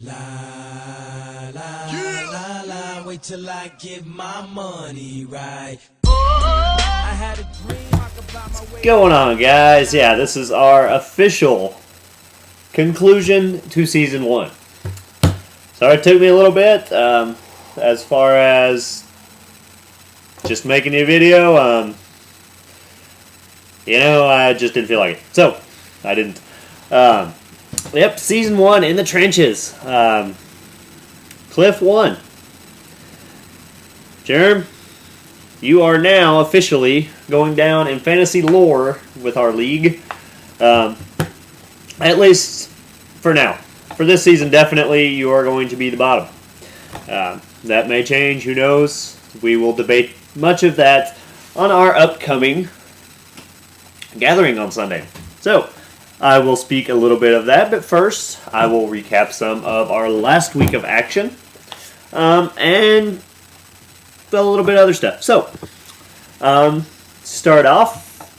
La la la la, wait till I get my money right. I had a dream I could buy my way. Going on, guys? Yeah, this is our official conclusion to season 1. Sorry it took me a little bit as far as just making a video. I just didn't feel like it. So, I didn't. Yep, season 1 in the trenches. Cliff won. Jerm, you are now officially going down in fantasy lore with our league. At least for now. For this season, definitely, you are going to be the bottom. That may change, who knows? We will debate much of that on our upcoming gathering on Sunday. So, I will speak a little bit of that, but first, I will recap some of our last week of action, and a little bit of other stuff. So, start off,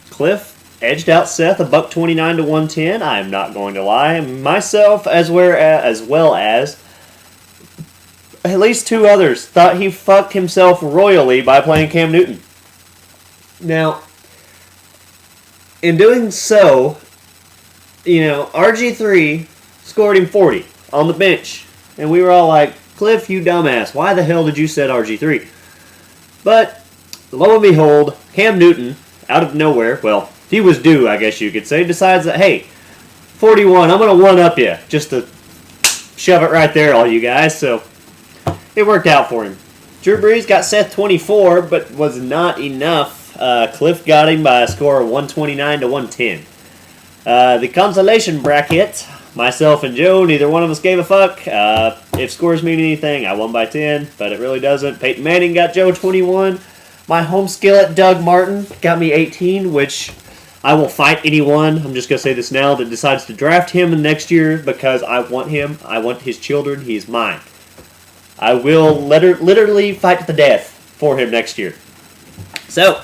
Cliff edged out Seth a $129 to 110. I am not going to lie. Myself, as well as at least 2 others, thought he fucked himself royally by playing Cam Newton. Now, in doing so, RG3 scored him 40 on the bench. And we were all like, Cliff, you dumbass, why the hell did you set RG3? But, lo and behold, Cam Newton, out of nowhere, well, he was due, I guess you could say, decides that, hey, 41, I'm going to one-up you, just to shove it right there, all you guys. So, it worked out for him. Drew Brees got Seth 24, but was not enough. Cliff got him by a score of 129 to 110. The consolation bracket, myself and Joe, neither one of us gave a fuck. If scores mean anything, I won by 10, but it really doesn't. Peyton Manning got Joe 21. My home skillet, Doug Martin, got me 18, which I will fight anyone, I'm just going to say this now, that decides to draft him in next year because I want him. I want his children. He's mine. I will literally fight to the death for him next year. So,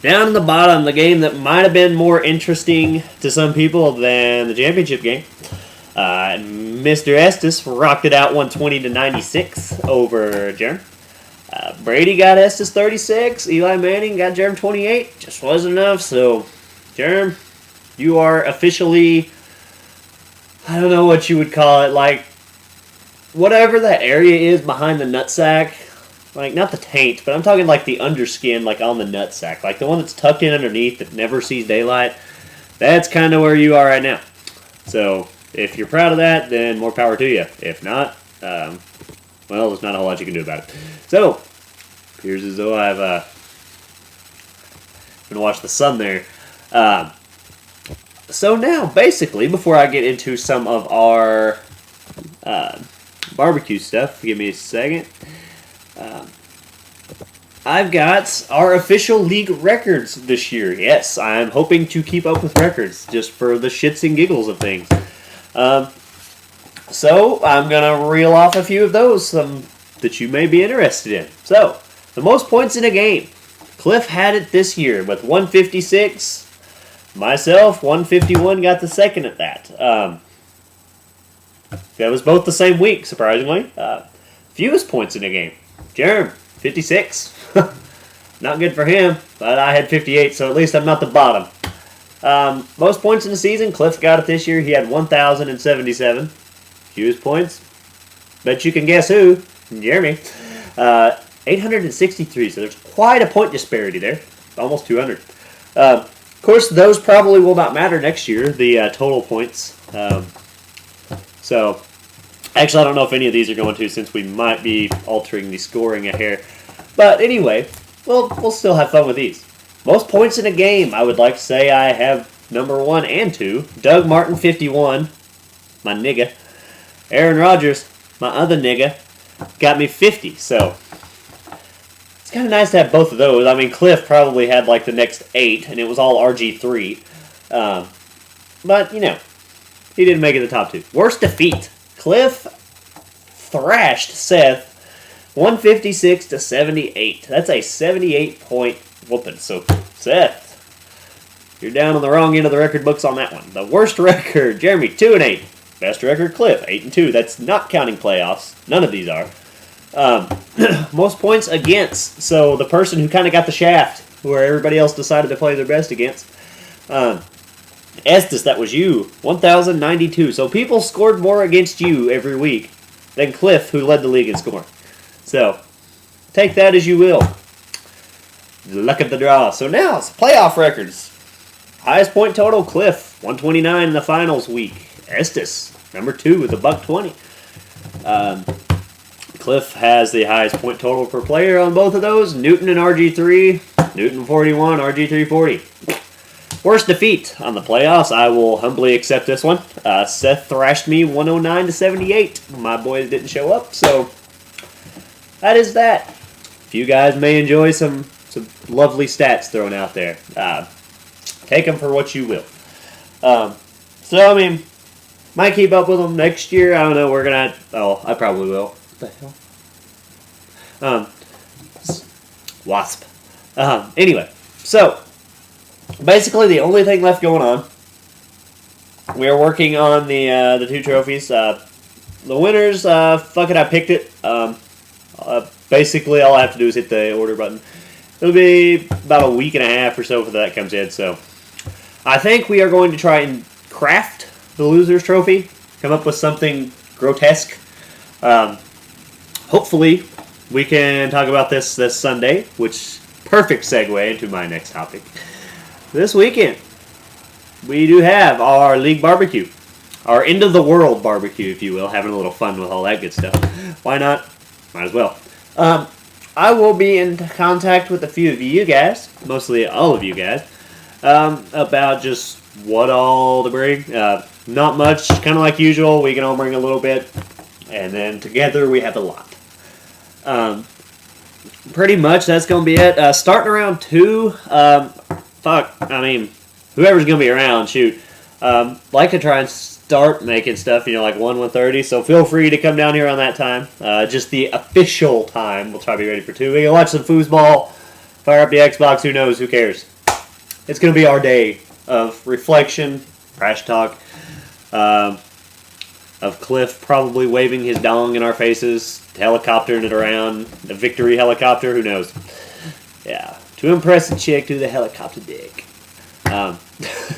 down in the bottom, the game that might have been more interesting to some people than the championship game. Mr. Estes rocked it out 120 to 96 over Jerem. Brady got Estes 36. Eli Manning got Jerem 28. Just wasn't enough. So, Jerem, you are officially, I don't know what you would call it, like, whatever that area is behind the nutsack. Like, not the taint, but I'm talking like the underskin, like on the nutsack. Like the one that's tucked in underneath that never sees daylight. That's kind of where you are right now. So, if you're proud of that, then more power to you. If not, well, there's not a whole lot you can do about it. So, appears as though I've been watching the sun there. So now, basically, before I get into some of our barbecue stuff, give me a second. I've got our official league records this year. Yes, I'm hoping to keep up with records just for the shits and giggles of things. So I'm going to reel off a few of those that you may be interested in. So, the most points in a game. Cliff had it this year with 156. Myself, 151, got the second at that. That was both the same week, surprisingly. Fewest points in a game. Jerem, 56. Not good for him, but I had 58, so at least I'm not the bottom. Most points in the season, Cliff got it this year. He had 1,077. Fewest points. Bet you can guess who. Jeremy. 863, so there's quite a point disparity there. Almost 200. Of course, those probably will not matter next year, the total points. So, actually, I don't know if any of these are going to, since we might be altering the scoring a hair. But anyway, we'll still have fun with these. Most points in a game, I would like to say I have number 1 and 2. Doug Martin, 51. My nigga. Aaron Rodgers, my other nigga, got me 50. So, it's kind of nice to have both of those. I mean, Cliff probably had like the next 8, and it was all RG3. But, he didn't make it the top 2. Worst defeat. Cliff thrashed Seth 156 to 78. That's a 78-point whooping. So, Seth, you're down on the wrong end of the record books on that one. The worst record, Jeremy, 2-8. Best record, Cliff, 8-2. That's not counting playoffs. None of these are. Most points against. So the person who kind of got the shaft, where everybody else decided to play their best against. Estes, that was you, 1,092. So people scored more against you every week than Cliff, who led the league in scoring. So take that as you will. Luck of the draw. So now it's playoff records. Highest point total, Cliff, 129 in the finals week. Estes, number 2 with a $120. Cliff has the highest point total per player on both of those. Newton and RG3. Newton 41, RG3 40. Worst defeat on the playoffs. I will humbly accept this one. Seth thrashed me 109-78. My boys didn't show up, so that is that. If you guys may enjoy some lovely stats thrown out there, take them for what you will. So, I mean, might keep up with them next year. I don't know. We're going to... Oh, I probably will. What the hell? Wasp. Anyway, so, basically the only thing left going on, we are working on the 2 trophies. The winners, fuck it, I picked it. Basically, all I have to do is hit the order button. It'll be about a week and a half or so before that comes in, so I think we are going to try and craft the loser's trophy, come up with something grotesque. Hopefully, we can talk about this Sunday, which perfect segue into my next topic. This weekend, we do have our league barbecue, our end of the world barbecue, if you will, having a little fun with all that good stuff. Why not? Might as well. I will be in contact with a few of you guys, mostly all of you guys, about just what all to bring. Not much, kind of like usual. We can all bring a little bit, and then together we have a lot. Pretty much that's going to be it. Starting around 2, whoever's going to be around, shoot. Like to try and start making stuff, like 1:30, so feel free to come down here on that time. Just the official time. We'll try to be ready for 2. We can watch some foosball, fire up the Xbox, who knows, who cares. It's going to be our day of reflection, trash talk, of Cliff probably waving his dong in our faces, helicoptering it around, the victory helicopter, who knows. Yeah, to impress a chick, do the helicopter dick.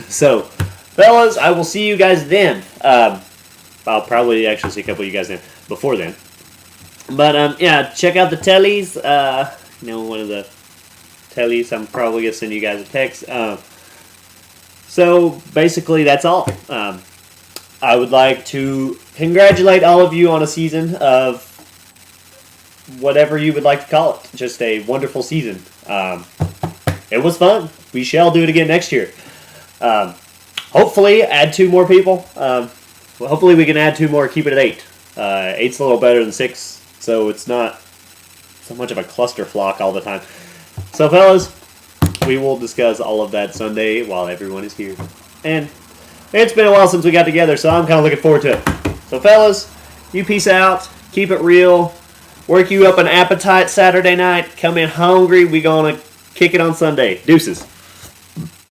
So, fellas, I will see you guys then. I'll probably actually see a couple of you guys then, before then. But, yeah, check out the tellies. One of the tellies, I'm probably going to send you guys a text. So, basically, that's all. I would like to congratulate all of you on a season of whatever you would like to call it. Just a wonderful season. It was fun. We shall do it again next year. Hopefully, add 2 more people. Hopefully, we can add 2 more, keep it at 8. 8's a little better than 6, so it's not so much of a cluster flock all the time. So, fellas, we will discuss all of that Sunday while everyone is here. And it's been a while since we got together, so I'm kind of looking forward to it. So, fellas, you peace out. Keep it real. Work you up an appetite Saturday night. Come in hungry. We going to kick it on Sunday. Deuces.